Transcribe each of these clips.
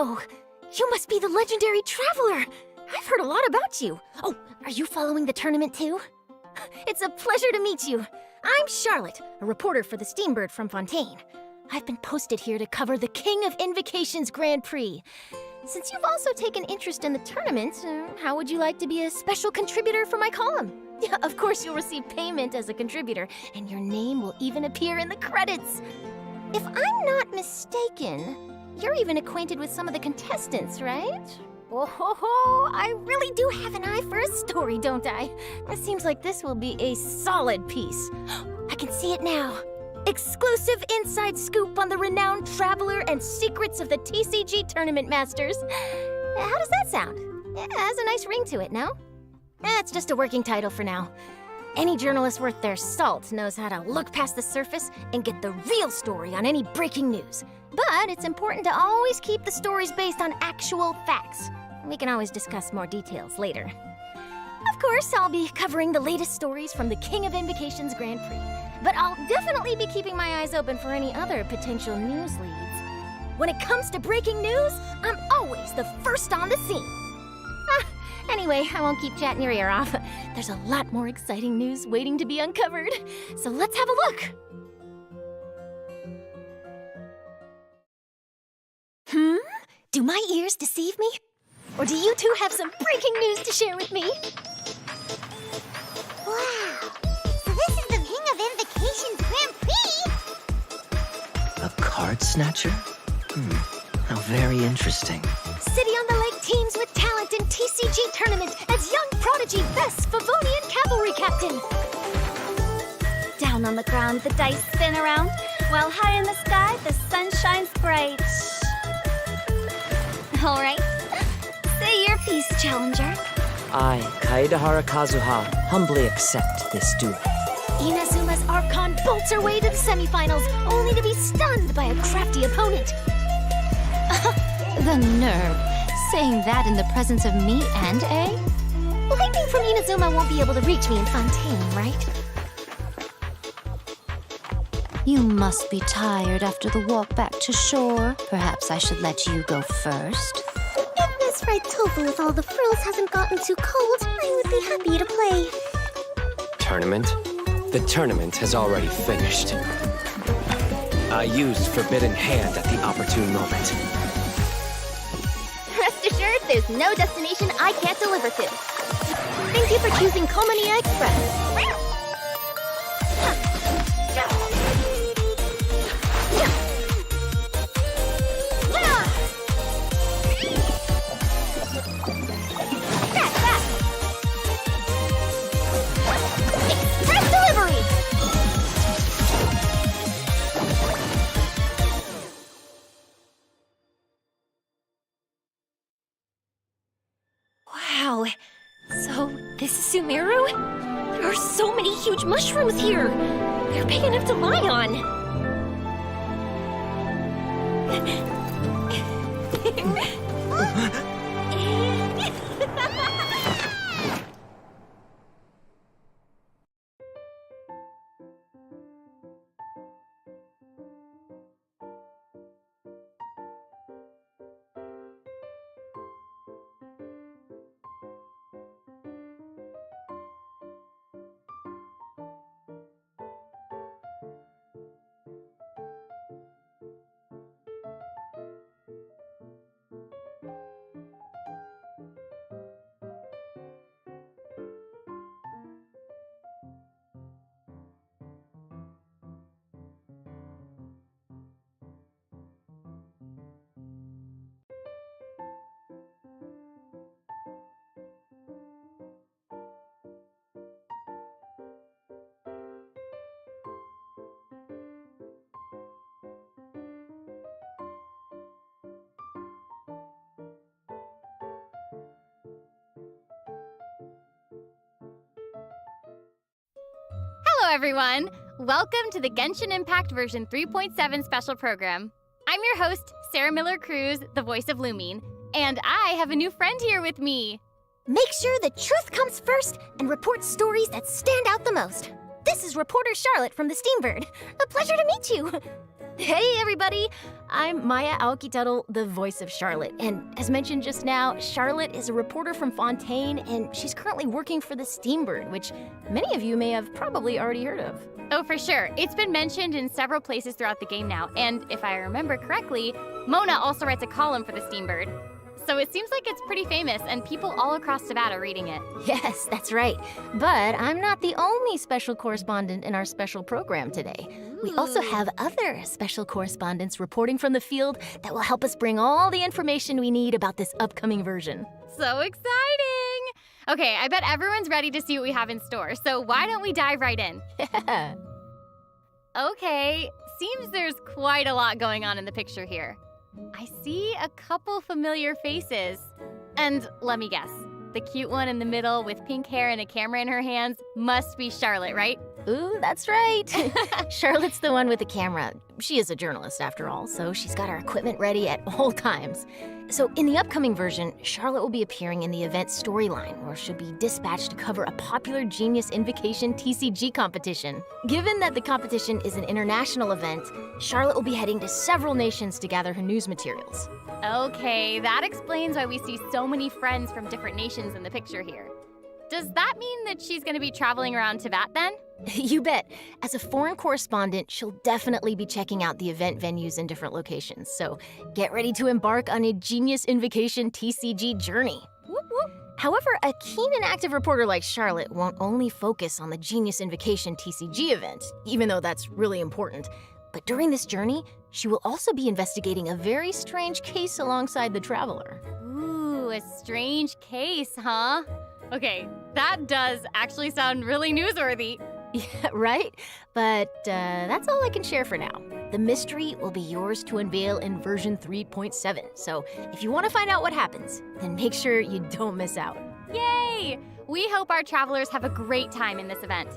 Oh, you must be the legendary traveler! I've heard a lot about you. Oh, are you following the tournament too? It's a pleasure to meet you. I'm Charlotte, a reporter for the Steambird from Fontaine. I've been posted here to cover the King of Invocations Grand Prix. Since you've also taken interest in the tournament, how would you like to be a special contributor for my column? Yeah, of course you'll receive payment as a contributor, and your name will even appear in the credits. If I'm not mistaken, you're even acquainted with some of the contestants, right? Oh ho ho! I really do have an eye for a story, don't I? It seems like this will be a solid piece. I can see it now. Exclusive inside scoop on the renowned traveler and secrets of the TCG Tournament Masters. How does that sound? It has a nice ring to it, no? It's just a working title for now. Any journalist worth their salt knows how to look past the surface and get the real story on any breaking news. But it's important to always keep the stories based on actual facts. We can always discuss more details later. Of course, I'll be covering the latest stories from the King of Invocations Grand Prix. But I'll definitely be keeping my eyes open for any other potential news leads. When it comes to breaking news, I'm always the first on the scene. Anyway, I won't keep chatting your ear off. There's a lot more exciting news waiting to be uncovered. So let's have a look. Do my ears deceive me? Or do you two have some breaking news to share with me? Wow! So this is the King of Invocations Grand Prix? A card snatcher? How very interesting. City on the Lake teams with talent in TCG tournament as young prodigy best Favonian cavalry captain. Down on the ground, the dice spin around, while high in the sky, the sun shines bright. All right. Say your piece, challenger. I, Kaedahara Kazuha, humbly accept this duel. Inazuma's Archon bolts her way to the semifinals, only to be stunned by a crafty opponent. The nerve. Saying that in the presence of me and A? Lightning from Inazuma won't be able to reach me in Fontaine, right? You must be tired after the walk back to shore. Perhaps I should let you go first. If Miss Raitobu with all the frills hasn't gotten too cold, I would be happy to play. Tournament? The tournament has already finished. I used Forbidden Hand at the opportune moment. Rest assured, there's no destination I can't deliver to. Thank you for choosing Komania Express. Express delivery! Wow, so this is Sumeru? There are so many huge mushrooms here! They're big enough to lie on! Hello everyone! Welcome to the Genshin Impact version 3.7 special program. I'm your host, Sarah Miller-Cruz, the voice of Lumine, and I have a new friend here with me. Make sure the truth comes first and report stories that stand out the most. This is reporter Charlotte from the Steambird. A pleasure to meet you. Hey everybody! I'm Maya Aokitaro, the voice of Charlotte, and as mentioned just now, Charlotte is a reporter from Fontaine, and she's currently working for the Steambird, which many of you may have probably already heard of. Oh, for sure. It's been mentioned in several places throughout the game now, and if I remember correctly, Mona also writes a column for the Steambird. So it seems like it's pretty famous, and people all across Nevada are reading it. Yes, that's right. But I'm not the only special correspondent in our special program today. We also have other special correspondents reporting from the field that will help us bring all the information we need about this upcoming version. So exciting! Okay, I bet everyone's ready to see what we have in store, so why don't we dive right in? Yeah. Okay, seems there's quite a lot going on in the picture here. I see a couple familiar faces. And let me guess, the cute one in the middle with pink hair and a camera in her hands must be Charlotte, right? Ooh, that's right. Charlotte's the one with the camera. She is a journalist after all, so she's got her equipment ready at all times. So in the upcoming version, Charlotte will be appearing in the event storyline, where she'll be dispatched to cover a popular Genius Invocation TCG competition. Given that the competition is an international event, Charlotte will be heading to several nations to gather her news materials. Okay, that explains why we see so many friends from different nations in the picture here. Does that mean that she's going to be traveling around Tibet then? You bet. As a foreign correspondent, she'll definitely be checking out the event venues in different locations. So get ready to embark on a Genius Invocation TCG journey. Whoop whoop. However, a keen and active reporter like Charlotte won't only focus on the Genius Invocation TCG event, even though that's really important. But during this journey, she will also be investigating a very strange case alongside the traveler. Ooh, a strange case, huh? Okay, that does actually sound really newsworthy. Yeah, right? But that's all I can share for now. The mystery will be yours to unveil in version 3.7. So if you want to find out what happens, then make sure you don't miss out. Yay! We hope our travelers have a great time in this event.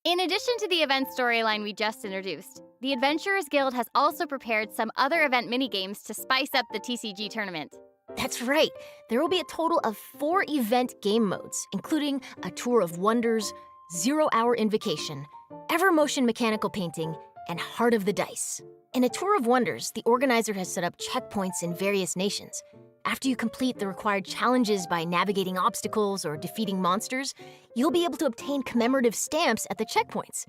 In addition to the event storyline we just introduced, the Adventurers Guild has also prepared some other event minigames to spice up the TCG tournament. That's right. There will be a total of 4 event game modes, including a Tour of Wonders, 0-Hour Invocation, Evermotion Mechanical Painting, and Heart of the Dice. In a Tour of Wonders, the organizer has set up checkpoints in various nations. After you complete the required challenges by navigating obstacles or defeating monsters, you'll be able to obtain commemorative stamps at the checkpoints.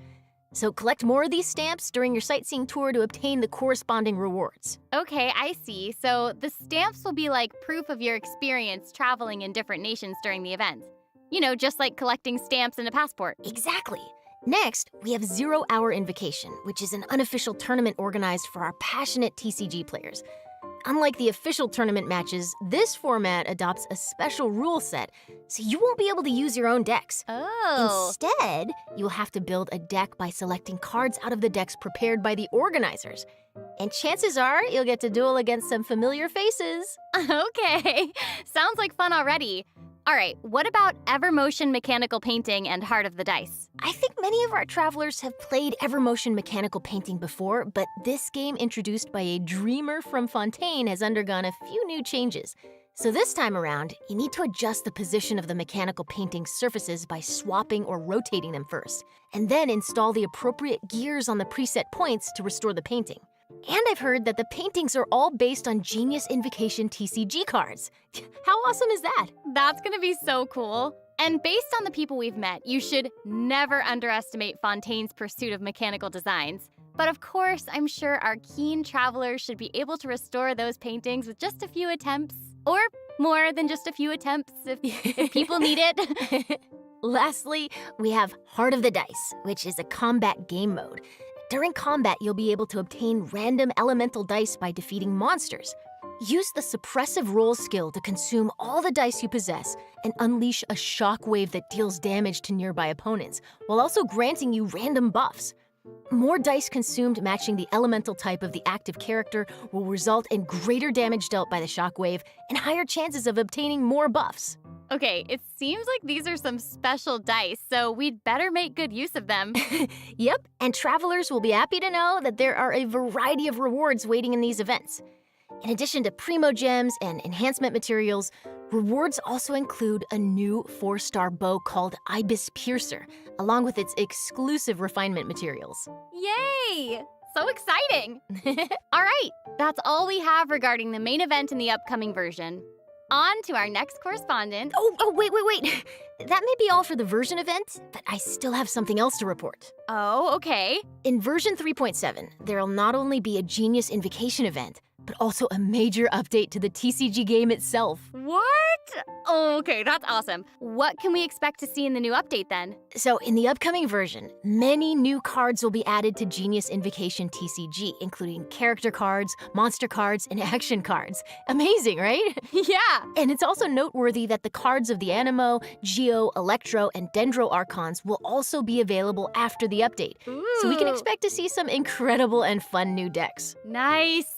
So collect more of these stamps during your sightseeing tour to obtain the corresponding rewards. Okay, I see. So the stamps will be like proof of your experience traveling in different nations during the event. You know, just like collecting stamps in a passport. Exactly. Next, we have 0-Hour Invocation, which is an unofficial tournament organized for our passionate TCG players. Unlike the official tournament matches, this format adopts a special rule set, so you won't be able to use your own decks. Oh. Instead, you'll have to build a deck by selecting cards out of the decks prepared by the organizers. And chances are you'll get to duel against some familiar faces. Okay, sounds like fun already. All right, what about Evermotion Mechanical Painting and Heart of the Dice? I think many of our travelers have played Evermotion Mechanical Painting before, but this game introduced by a dreamer from Fontaine has undergone a few new changes. So this time around, you need to adjust the position of the mechanical painting surfaces by swapping or rotating them first, and then install the appropriate gears on the preset points to restore the painting. And I've heard that the paintings are all based on Genius Invocation TCG cards. How awesome is that? That's gonna be so cool. And based on the people we've met, you should never underestimate Fontaine's pursuit of mechanical designs. But of course, I'm sure our keen travelers should be able to restore those paintings with just a few attempts. Or more than just a few attempts if people need it. Lastly, we have Heart of the Dice, which is a combat game mode. During combat, you'll be able to obtain random elemental dice by defeating monsters. Use the suppressive roll skill to consume all the dice you possess and unleash a shockwave that deals damage to nearby opponents, while also granting you random buffs. More dice consumed matching the elemental type of the active character will result in greater damage dealt by the shockwave and higher chances of obtaining more buffs. Okay, it seems like these are some special dice, so we'd better make good use of them. Yep, and travelers will be happy to know that there are a variety of rewards waiting in these events. In addition to Primo Gems and enhancement materials, rewards also include a new 4-star bow called Ibis Piercer, along with its exclusive refinement materials. Yay! So exciting! All right, that's all we have regarding the main event in the upcoming version. On to our next correspondent. Wait. That may be all for the version event, but I still have something else to report. Oh, okay. In version 3.7, there'll not only be a Genius Invocation event, but also a major update to the TCG game itself. What? Okay, that's awesome. What can we expect to see in the new update then? So, in the upcoming version, many new cards will be added to Genius Invocation TCG, including character cards, monster cards, and action cards. Amazing, right? Yeah. And it's also noteworthy that the cards of the Animo, Geo, Electro, and Dendro Archons will also be available after the update. So we can Ooh. expect to see some incredible and fun new decks. Nice.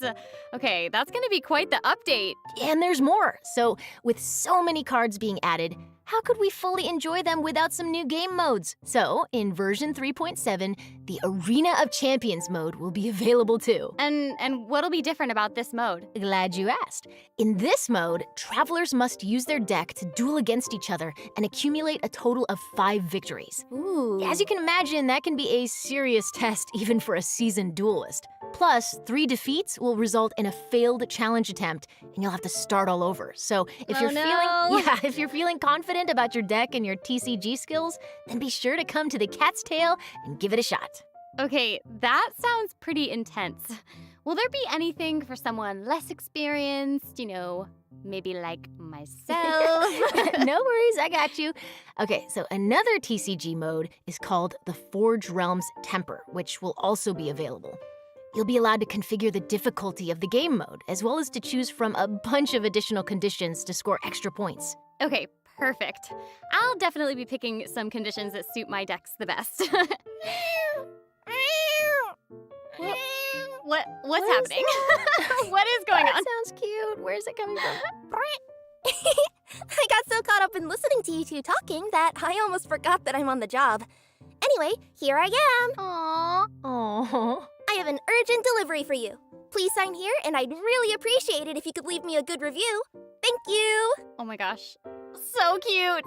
Okay, that's gonna be quite the update. And there's more. So, with so many cards being added, how could we fully enjoy them without some new game modes? So, in version 3.7, the Arena of Champions mode will be available too. And what'll be different about this mode? Glad you asked. In this mode, travelers must use their deck to duel against each other and accumulate a total of 5 victories. Ooh. As you can imagine, that can be a serious test even for a seasoned duelist. Plus, 3 defeats will result in a failed challenge attempt, and you'll have to start all over. So, if if you're feeling confident about your deck and your TCG skills, then be sure to come to the Cat's Tail and give it a shot. Okay, that sounds pretty intense. Will there be anything for someone less experienced, maybe like myself? No worries, I got you. Okay, so another TCG mode is called the Forge Realms Temper, which will also be available. You'll be allowed to configure the difficulty of the game mode, as well as to choose from a bunch of additional conditions to score extra points. Okay, perfect. I'll definitely be picking some conditions that suit my decks the best. What's happening? What is going on? That sounds cute. Where's it coming from? I got so caught up in listening to you two talking that I almost forgot that I'm on the job. Anyway, here I am. Aww. I have an urgent delivery for you. Please sign here, and I'd really appreciate it if you could leave me a good review. Thank you. Oh my gosh. So cute.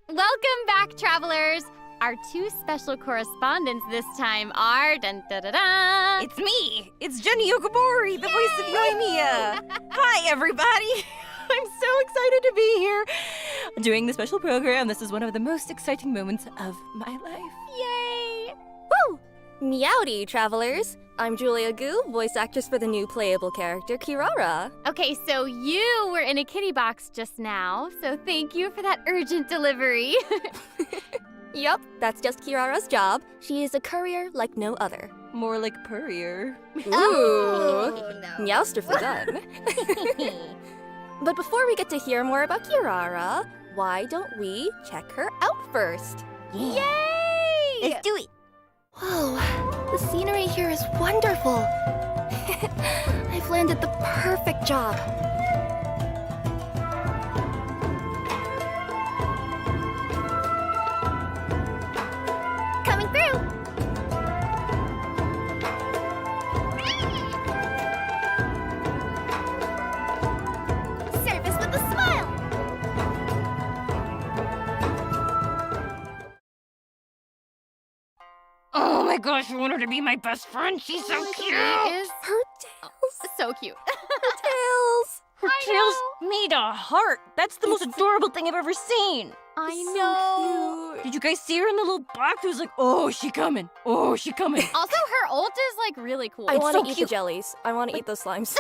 Welcome back, travelers! Our 2 special correspondents this time are It's me! It's Jenny Yokomori, the voice of Yoimiya! Hi, everybody! I'm so excited to be here doing the special program. This is one of the most exciting moments of my life. Yay! Woo! Meowdy, travelers. I'm Julia Gu, voice actress for the new playable character, Kirara. Okay, so you were in a kitty box just now, so thank you for that urgent delivery. Yup, that's just Kirara's job. She is a courier like no other. More like Purrier. Ooh! Meowsterfully done. But before we get to hear more about Kirara, why don't we check her out first? Yay! Let's do it! Whoa, the scenery here is wonderful. I've landed the perfect job. Coming through! Service with a smile! Oh my gosh, I want her to be my best friend. She's so cute. Is Her tails! so cute. Tails! Her tail's made a heart. That's the most adorable thing I've ever seen. I know. Did you guys see her in the little box? It was like, oh, she coming. Oh, she coming. Also, her ult is like really cool. I want to so eat cute. the jellies. I want to eat those slimes.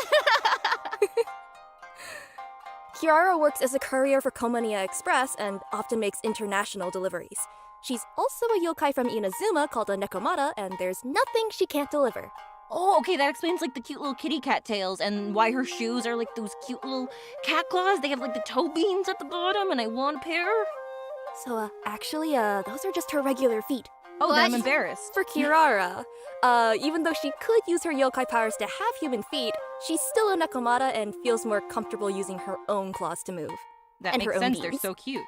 Kirara works as a courier for Komaniya Express and often makes international deliveries. She's also a yokai from Inazuma called a Nekomata, and there's nothing she can't deliver. Oh, okay, that explains like the cute little kitty cat tails and why her shoes are like those cute little cat claws. They have like the toe beans at the bottom, and I want a pair. So, actually, those are just her regular feet. Oh, then I'm What? embarrassed. For Kirara, even though she could use her yokai powers to have human feet, she's still a Nekomata and feels more comfortable using her own claws to move. That and her makes own sense. They're beans. so cute.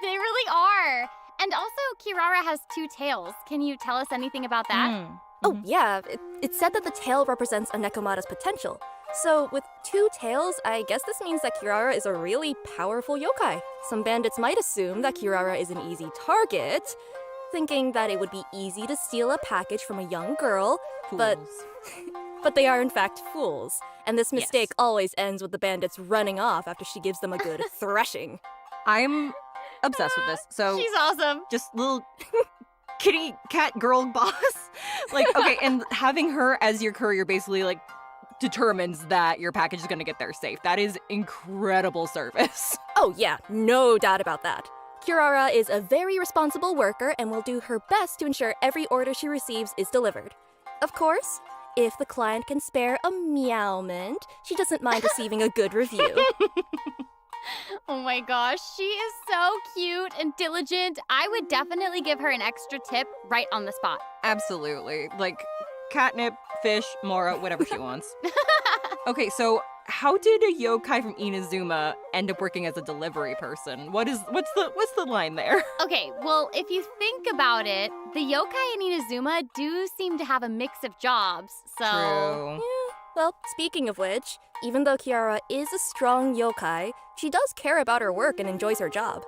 They really are. And also, Kirara has 2 tails. Can you tell us anything about that? Oh, yeah, it's said that the tail represents a Nekomata's potential. So, with 2 tails, I guess this means that Kirara is a really powerful yokai. Some bandits might assume that Kirara is an easy target, thinking that it would be easy to steal a package from a young girl, but they are in fact fools. And this mistake always ends with the bandits running off after she gives them a good threshing. I'm obsessed with this. So She's awesome. just little kitty cat girl boss. Like, okay, and having her as your courier basically like determines that your package is gonna get there safe. That is incredible service. Oh yeah, no doubt about that. Kirara is a very responsible worker and will do her best to ensure every order she receives is delivered. Of course, if the client can spare a meowment, she doesn't mind receiving a good review. Oh my gosh, she is so cute and diligent. I would definitely give her an extra tip right on the spot. Absolutely. Like catnip, fish, Mora, whatever she wants. Okay, so how did a yokai from Inazuma end up working as a delivery person? What's the line there? Okay, well, if you think about it, the yokai in Inazuma do seem to have a mix of jobs, so... True. Well, speaking of which, even though Kirara is a strong yokai, she does care about her work and enjoys her job.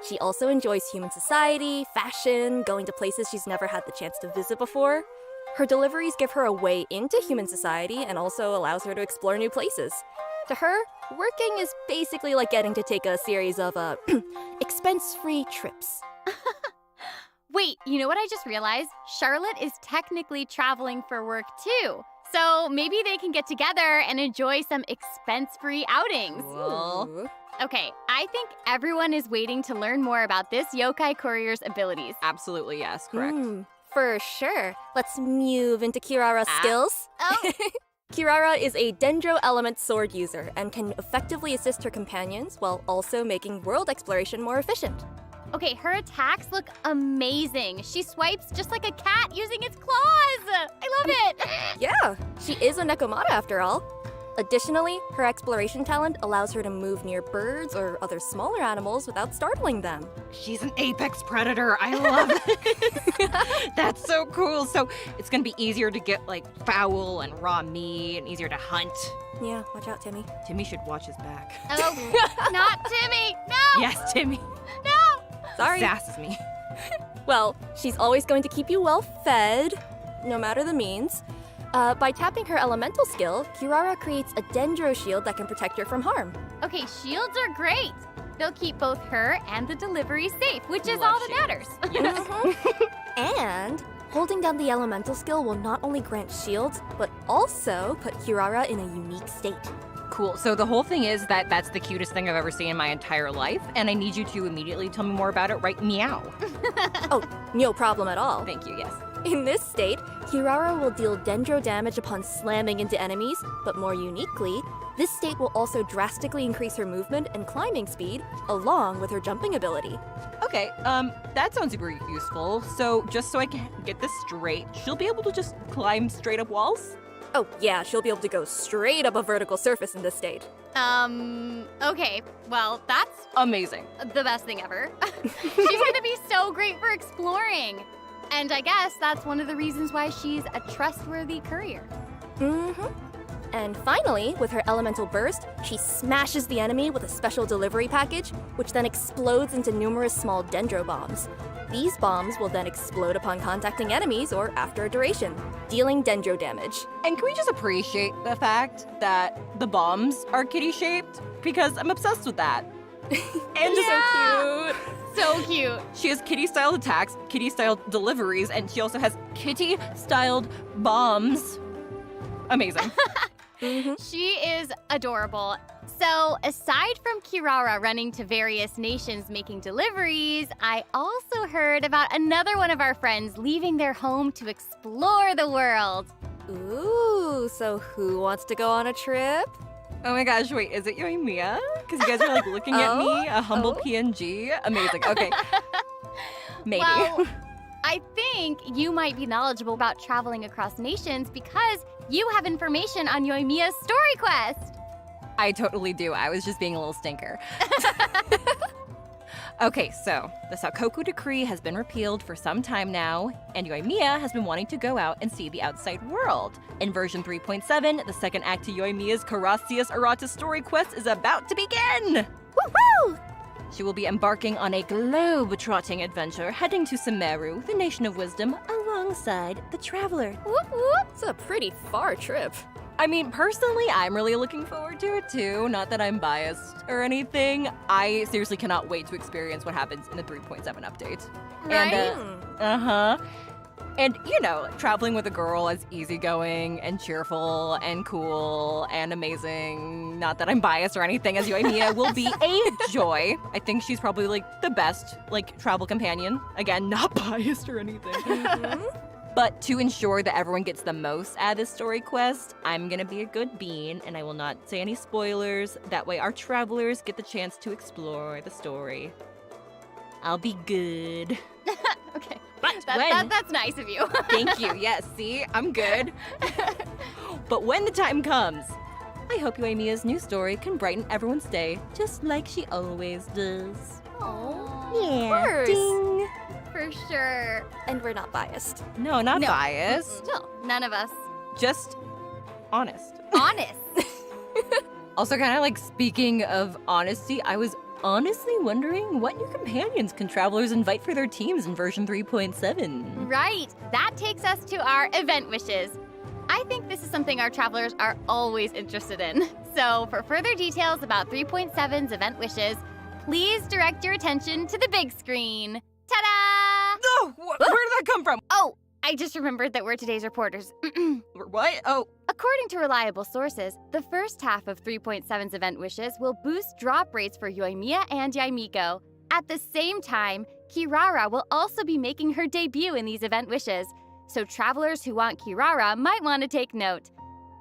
She also enjoys human society, fashion, going to places she's never had the chance to visit before. Her deliveries give her a way into human society and also allows her to explore new places. To her, working is basically like getting to take a series of expense-free trips. Wait, you know what I just realized? Charlotte is technically traveling for work too. So maybe they can get together and enjoy some expense-free outings. Well, Okay, I think everyone is waiting to learn more about this yokai courier's abilities. absolutely yes, correct. For sure. Let's move into Kirara's skills. Oh, Kirara is a Dendro element sword user and can effectively assist her companions while also making world exploration more efficient. okay, her attacks look amazing. She swipes just like a cat using its claws. I love it. Yeah, she is a Nekomata after all. Additionally, her exploration talent allows her to move near birds or other smaller animals without startling them. She's an apex predator. I love it. That's so cool. So it's gonna be easier to get like fowl and raw meat and easier to hunt. Yeah, watch out, Timmy. Timmy should watch his back. Oh, not Timmy. No. Yes, Timmy. Sorry. Sasses me. Well, she's always going to keep you well fed, no matter the means. By tapping her elemental skill, Kirara creates a Dendro shield that can protect her from harm. Okay, shields are great. They'll keep both her and the delivery safe, which is Love all that matters. And holding down the elemental skill will not only grant shields, but also put Kirara in a unique state. Cool. So the whole thing is that that's the cutest thing I've ever seen in my entire life, and I need you to immediately tell me more about it right meow. Oh, no problem at all. Thank you, yes. In this state, Kirara will deal Dendro damage upon slamming into enemies, but more uniquely, this state will also drastically increase her movement and climbing speed, along with her jumping ability. Okay, that sounds super useful. So just so I can get this straight, she'll be able to just climb straight up walls? Oh yeah, she'll be able to go straight up a vertical surface in this state. Okay, well, that's Amazing. the best thing ever. She's gonna be so great for exploring. And I guess that's one of the reasons why she's a trustworthy courier. And finally, with her elemental burst, she smashes the enemy with a special delivery package, which then explodes into numerous small dendro bombs. These bombs will then explode upon contacting enemies or after a duration, dealing dendro damage. And can we just appreciate the fact that the bombs are kitty-shaped? Because I'm obsessed with that. And Yeah. So cute. So cute. she has kitty-styled attacks, kitty-styled deliveries, and she also has kitty-styled bombs. Amazing. She is adorable. So, aside from Kirara running to various nations making deliveries, I also heard about another one of our friends leaving their home to explore the world. Ooh, so who wants to go on a trip? Oh my gosh, wait, is it Yoimiya? Because you guys are like looking at me, a humble PNG. Amazing, okay. Maybe. Well, I think you might be knowledgeable about traveling across nations because you have information on Yoimiya's story quest. I totally do. I was just being a little stinker. Okay, so the Sakoku Decree has been repealed for some time now, and Yoimiya has been wanting to go out and see the outside world. In version 3.7, the second act to Yoimiya's Carassius Arata story quest is about to begin! Woohoo! She will be embarking on a globe-trotting adventure heading to Sumeru, the Nation of Wisdom, alongside the Traveler. Whoop whoop! It's a pretty far trip. I mean, personally, I'm really looking forward to it too. Not that I'm biased or anything. I seriously cannot wait to experience what happens in the 3.7 update. Right? And, And, you know, traveling with a girl is easygoing and cheerful and cool and amazing. Not that I'm biased or anything, as Yoimiya will be a joy. I think she's probably, like, the best, like, travel companion. Again, not biased or anything. But to ensure that everyone gets the most out of this story quest, I'm gonna be a good bean, and I will not say any spoilers. That way our travelers get the chance to explore the story. I'll be good. Okay. But That's nice of you. Thank you. Yes, see? I'm good. But when the time comes, I hope Yoimiya's new story can brighten everyone's day, just like she always does. Of course. Ding. For sure. And we're not biased. No, not No. biased. No, none of us. Just honest. Honest. Also, kind of like speaking of honesty, I was honestly wondering what new companions can travelers invite for their teams in version 3.7? Right. That takes us to our event wishes. I think this is something our travelers are always interested in. So, for further details about 3.7's event wishes, please direct your attention to the big screen. Ta-da! Oh, where did that come from? Oh, I just remembered that we're today's reporters. What? Oh, According to reliable sources, the first half of 3.7's event wishes will boost drop rates for Yoimiya and Yaimiko. At the same time, Kirara will also be making her debut in these event wishes, so travelers who want Kirara might want to take note.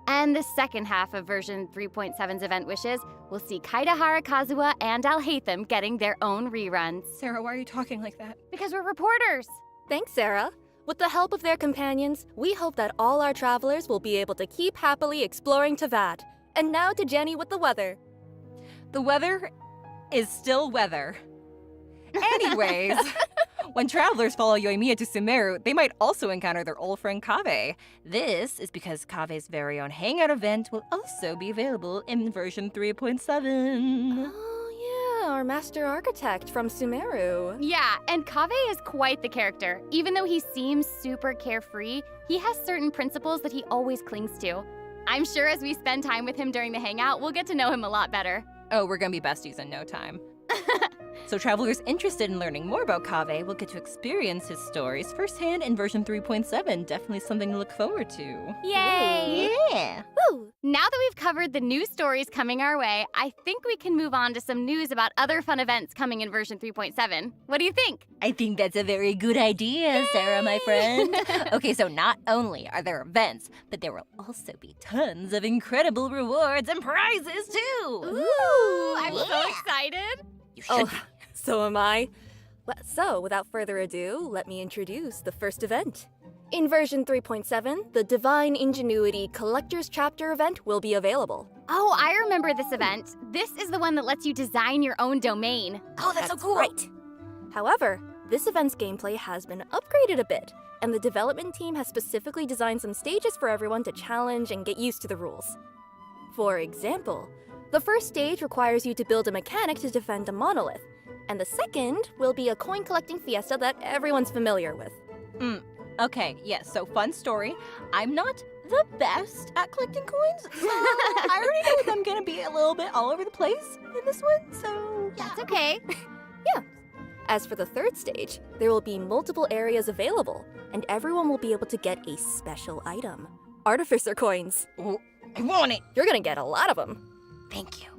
And the second half of version 3.7's event wishes will see Kaidahara Kazuha and Alhaitham getting their own reruns. Sarah, why are you talking like that? Because we're reporters! Thanks, Sarah. With the help of their companions, we hope that all our travelers will be able to keep happily exploring Tavad. And now to Jenny with the weather. The weather is still weather. Anyways, when travelers follow Yoimiya to Sumeru, they might also encounter their old friend Kaveh. This is because Kave's very own hangout event will also be available in version 3.7. Oh yeah, our master architect from Sumeru. Yeah, and Kaveh is quite the character. Even though he seems super carefree, he has certain principles that he always clings to. I'm sure as we spend time with him during the hangout, we'll get to know him a lot better. Oh, we're gonna be besties in no time. So travelers interested in learning more about Kaveh will get to experience his stories firsthand in version 3.7. Definitely something to look forward to. Yay! Yeah! Woo! Now that we've covered the new stories coming our way, I think we can move on to some news about other fun events coming in version 3.7. What do you think? I think that's a very good idea, Sarah, my friend. Okay, so not only are there events, but there will also be tons of incredible rewards and prizes too. Ooh! I'm so excited! You should Oh, be. so am I. So, without further ado, let me introduce the first event. In version 3.7, the Divine Ingenuity Collector's Chapter event will be available. Oh, I remember this event. This is the one that lets you design your own domain. Oh, that's so cool. Right. However, this event's gameplay has been upgraded a bit, and the development team has specifically designed some stages for everyone to challenge and get used to the rules. For example, the first stage requires you to build a mechanic to defend a monolith, And the second will be a coin collecting fiesta that everyone's familiar with. Okay, yes, so fun story. I'm not the best at collecting coins, so I already know that I'm gonna be a little bit all over the place in this one, so yeah. That's okay. As for the third stage, there will be multiple areas available, and everyone will be able to get a special item. Artificer coins. Ooh, I want it. You're gonna get a lot of them. Thank you.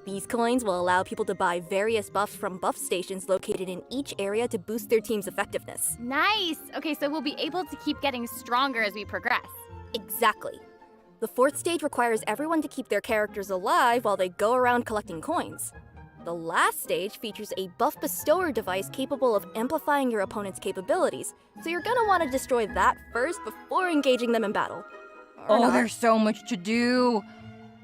These coins will allow people to buy various buffs from buff stations located in each area to boost their team's effectiveness. Nice. Okay, so we'll be able to keep getting stronger as we progress. Exactly. The fourth stage requires everyone to keep their characters alive while they go around collecting coins. The last stage features a buff bestower device capable of amplifying your opponent's capabilities, so you're gonna want to destroy that first before engaging them in battle. Or Oh, not. there's so much to do.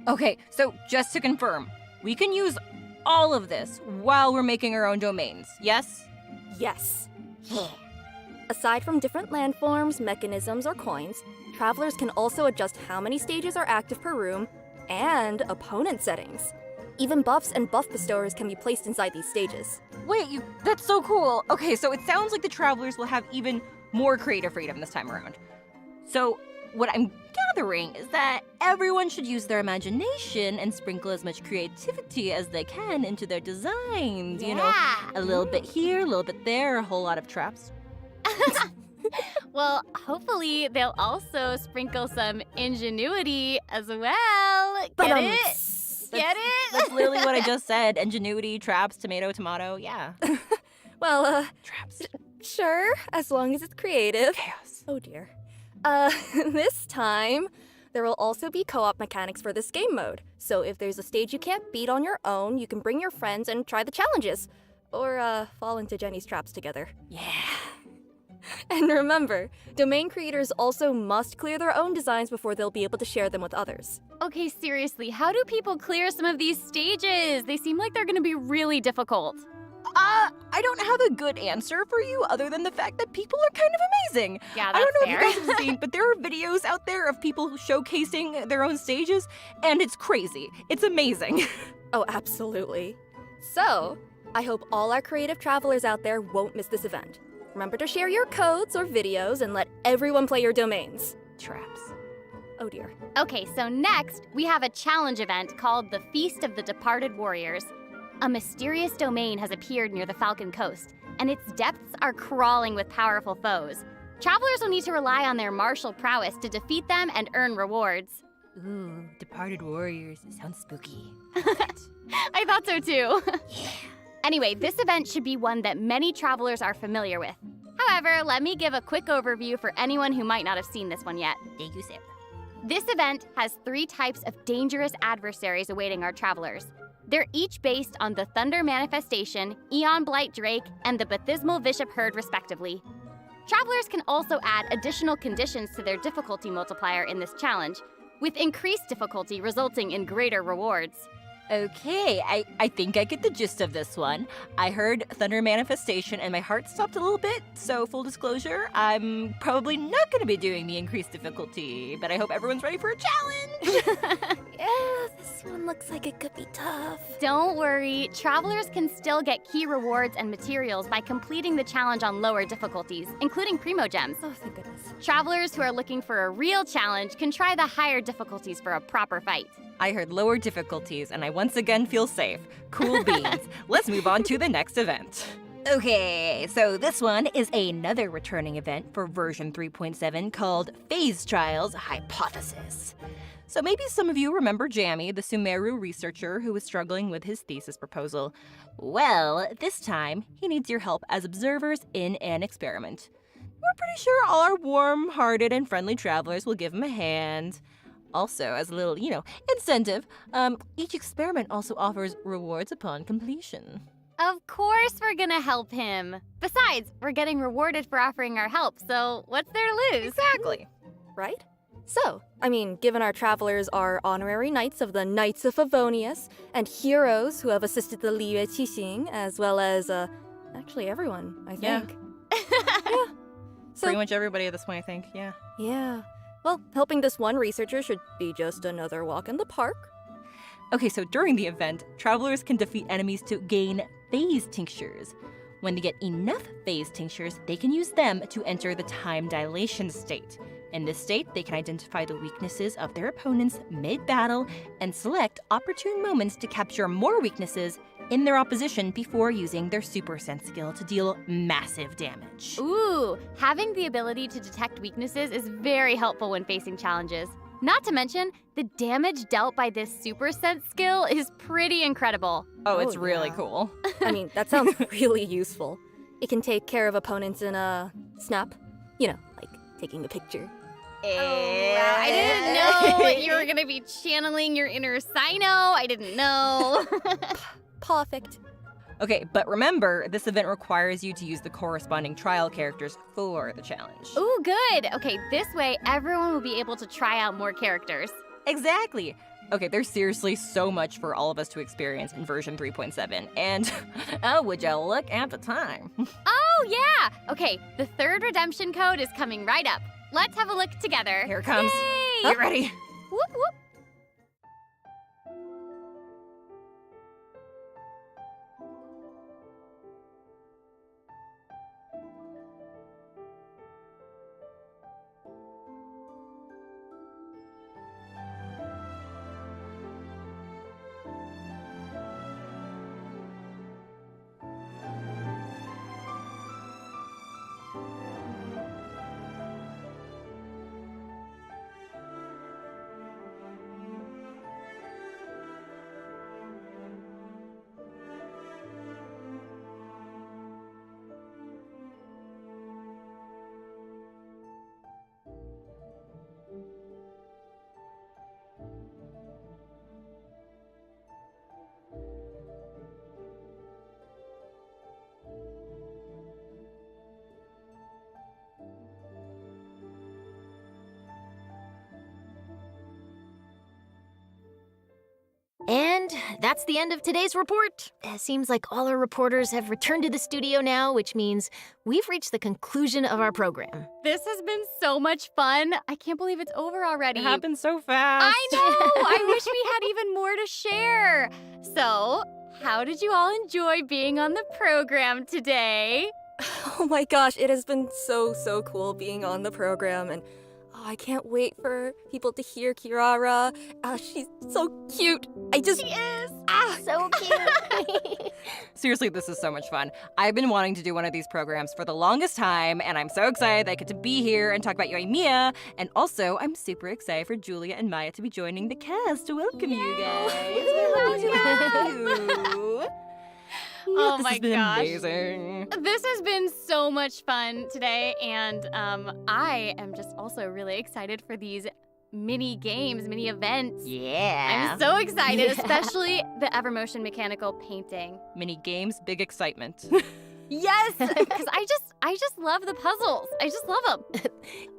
Okay, so just to confirm, we can use all of this while we're making our own domains, yes? Yes. Aside from different landforms, mechanisms, or coins, travelers can also adjust how many stages are active per room and opponent settings. Even buffs and buff bestowers can be placed inside these stages. Wait, that's so cool. Okay, so it sounds like the travelers will have even more creative freedom this time around. So, what I'm gathering is that everyone should use their imagination and sprinkle as much creativity as they can into their designs. You know, a little bit here, a little bit there, a whole lot of traps. Well, hopefully they'll also sprinkle some ingenuity as well. Get it? Get it? That's literally what I just said. Ingenuity, traps, tomato, tomato. Yeah. Well, Traps. sure, as long as it's creative. Chaos. Oh dear. This time, there will also be co-op mechanics for this game mode. So if there's a stage you can't beat on your own, you can bring your friends and try the challenges. Or, fall into Jenny's traps together. Yeah. And remember, domain creators also must clear their own designs before they'll be able to share them with others. Okay, seriously, how do people clear some of these stages? They seem like they're gonna be really difficult. I don't have a good answer for you other than the fact that people are kind of amazing. Yeah, I that's don't know fair. if you guys have seen, but there are videos out there of people showcasing their own stages, and it's crazy. It's amazing. Oh, absolutely. So, I hope all our creative travelers out there won't miss this event. Remember to share your codes or videos and let everyone play your domains. Traps. Oh dear. Okay, so next, we have a challenge event called the Feast of the Departed Warriors. A mysterious domain has appeared near the Falcon Coast, and its depths are crawling with powerful foes. Travelers will need to rely on their martial prowess to defeat them and earn rewards. Ooh, departed warriors. It sounds spooky. I thought so too. Anyway, this event should be one that many travelers are familiar with. However, let me give a quick overview for anyone who might not have seen this one yet. Thank you, Sarah. This event has 3 types of dangerous adversaries awaiting our travelers. They're each based on the Thunder Manifestation, Aeon Blight Drake, and the Bathismal Bishop Herd, respectively. Travelers can also add additional conditions to their difficulty multiplier in this challenge, with increased difficulty resulting in greater rewards. Okay, I think I get the gist of this one. I heard Thunder Manifestation and my heart stopped a little bit, so full disclosure, I'm probably not going to be doing the increased difficulty, but I hope everyone's ready for a challenge! Yeah, this one looks like it could be tough. Don't worry, travelers can still get key rewards and materials by completing the challenge on lower difficulties, including Primo Gems. Oh, thank goodness. Travelers who are looking for a real challenge can try the higher difficulties for a proper fight. I heard lower difficulties, and I once again feel safe. Cool beans. Let's move on to the next event. Okay, so this one is another returning event for version 3.7 called Phase Trials Hypothesis. So maybe some of you remember Jammy, the Sumeru researcher who was struggling with his thesis proposal. Well, this time, he needs your help as observers in an experiment. We're pretty sure all our warm-hearted and friendly travelers will give him a hand. Also, as a little, incentive, each experiment also offers rewards upon completion. Of course we're gonna help him. Besides, we're getting rewarded for offering our help, so what's there to lose? Exactly. Right? So, given our travelers are honorary knights of the Knights of Favonius and heroes who have assisted the Liyue Qixing, as well as, actually everyone, I Yeah. think. Yeah. So, Pretty much everybody at this point, I think, yeah. yeah. Well, helping this one researcher should be just another walk in the park. Okay, so during the event, travelers can defeat enemies to gain phase tinctures. When they get enough phase tinctures, they can use them to enter the time dilation state. In this state, they can identify the weaknesses of their opponents mid-battle and select opportune moments to capture more weaknesses in their opposition before using their Super Sense skill to deal massive damage. Ooh, having the ability to detect weaknesses is very helpful when facing challenges. Not to mention, the damage dealt by this Super Sense skill is pretty incredible. Oh, it's Oh, really yeah. cool. I mean, that sounds really useful. It can take care of opponents in a snap. You know, like taking a picture. I didn't know that you were gonna be channeling your inner Sino. I didn't know. Perfect. Okay, but remember, this event requires you to use the corresponding trial characters for the challenge. Ooh, good. Okay, this way everyone will be able to try out more characters. Exactly. Okay, there's seriously so much for all of us to experience in version 3.7, and oh, would you look at the time? Oh, yeah. Okay, the third redemption code is coming right up. Let's have a look together. Here it comes. Yay! Get ready. Whoop, whoop. And that's the end of today's report. It seems like all our reporters have returned to the studio now, which means we've reached the conclusion of our program. This has been so much fun. I can't believe it's over already. It happened so fast. I know! I wish we had even more to share. So, how did you all enjoy being on the program today? Oh my gosh, it has been so cool being on the program, and I can't wait for people to hear Kirara. She's so cute. She is. So cute. Seriously, this is so much fun. I've been wanting to do one of these programs for the longest time, and I'm so excited that I get to be here and talk about Yoimiya. And also, I'm super excited for Julia and Maya to be joining the cast to welcome you guys. We're happy to have you. Oh This my has been gosh. amazing. This has been so much fun today, and I am just also really excited for these mini games, mini events. Yeah. I'm so excited, especially the Evermotion mechanical painting. Mini games, big excitement. Yes, because I just love the puzzles. I just love them.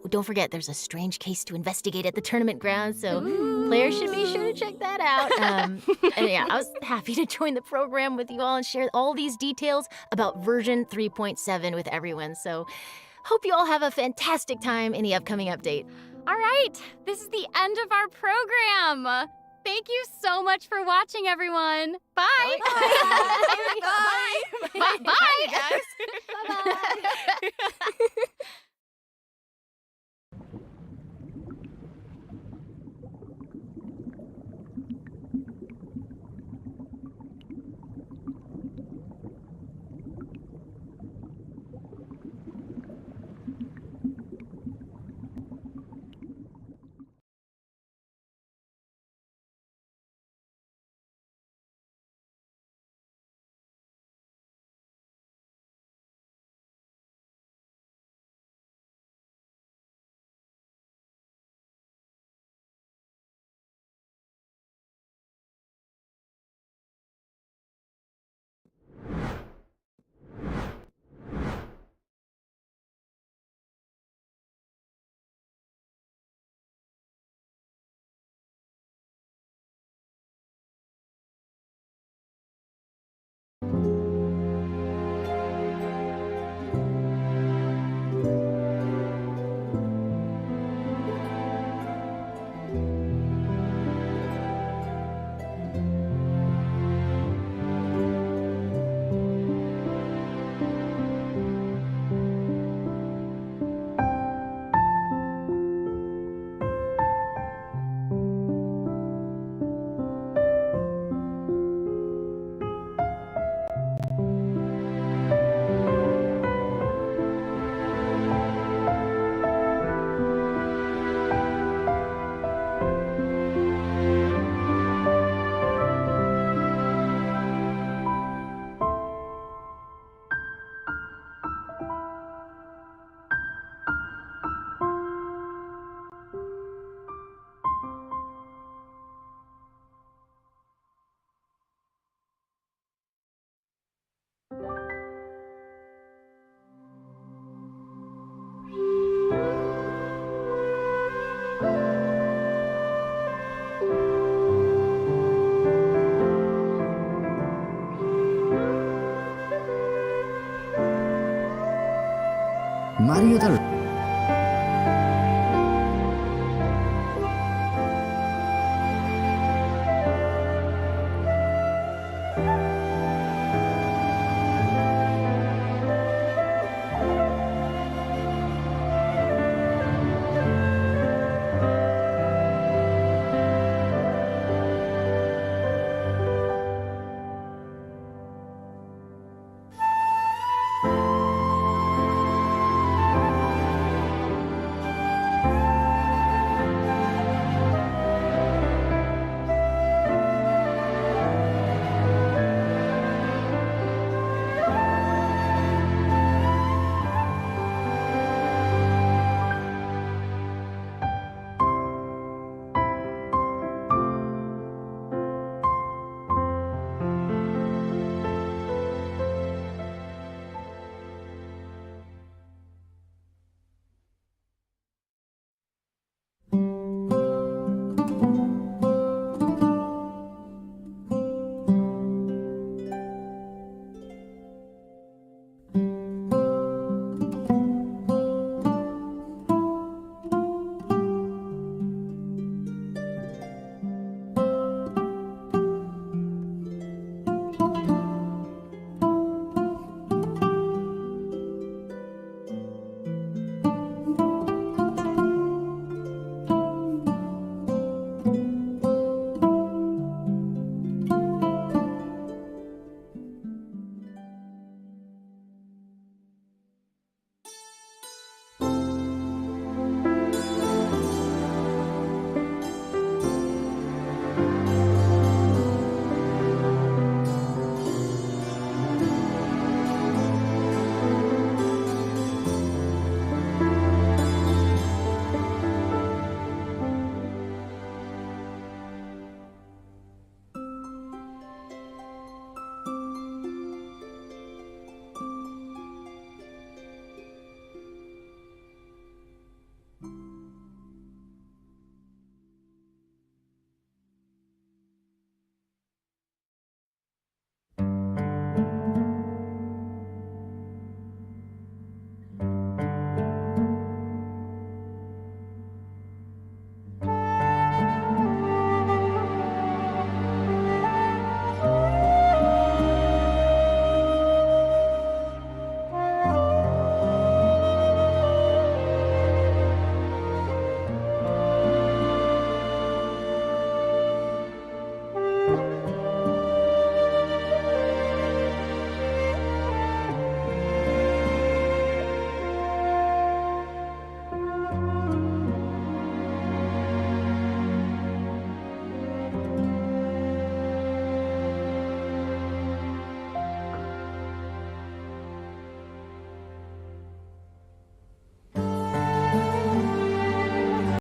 Don't forget, there's a strange case to investigate at the tournament grounds, so players should be sure to check that out. And yeah, I was happy to join the program with you all and share all these details about version 3.7 with everyone. So hope you all have a fantastic time in the upcoming update. All right, this is the end of our program. Thank you so much for watching, everyone. Bye. Bye. Bye. Bye, guys. Bye-bye. 알려달라.